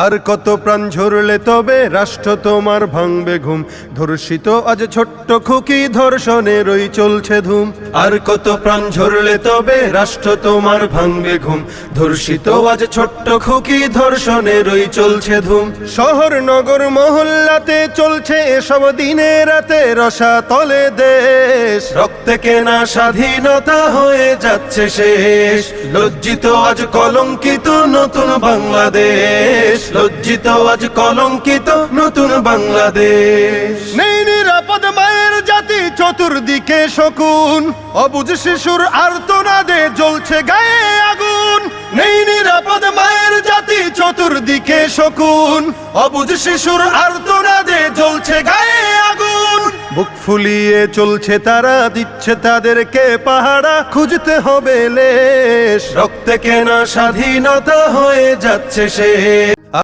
আর কত প্রাণ ঝরলে তবে রাষ্ট্র তোমার ভাঙবে ঘুম, ধর্ষিত আজ ছোট্ট খুকি ধর্ষণেরই চলছে ধুম। আর কত প্রাণ ঝরলে তবে রাষ্ট্র তোমার ভাঙবে ঘুম, ধর্ষিত আজ ছোট্ট খুকি ধর্ষণেরই চলছে ধুম। শহর নগর মহল্লাতে চলছে এসব দিনে রাতে, রসাতলে দেশ রক্তে কেনা স্বাধীনতা হয়ে যাচ্ছে শেষ। লজ্জিত আজ কলঙ্কিত নতুন বাংলাদেশ, লজ্জিত আজ কলঙ্কিত নতুন বাংলাদেশ। নেই নিরাপদ মায়ের জাতি চতুর্দিকে শকুন, অবুঝ শিশুর আর্তনাদে জ্বলছে গায়ে আগুন। নেই নিরাপদ মায়ের জাতি চতুর্দিকে শকুন, অবুঝ শিশুর আর্তনাদে জ্বলছে গায়ে আগুন। বুক ফুলিয়ে চলছে তারা, দিচ্ছে তাদেরকে পাহারা, খুঁজতে হবে লেশ রক্তে কেনা স্বাধীনতা হয়ে যাচ্ছে শেষ।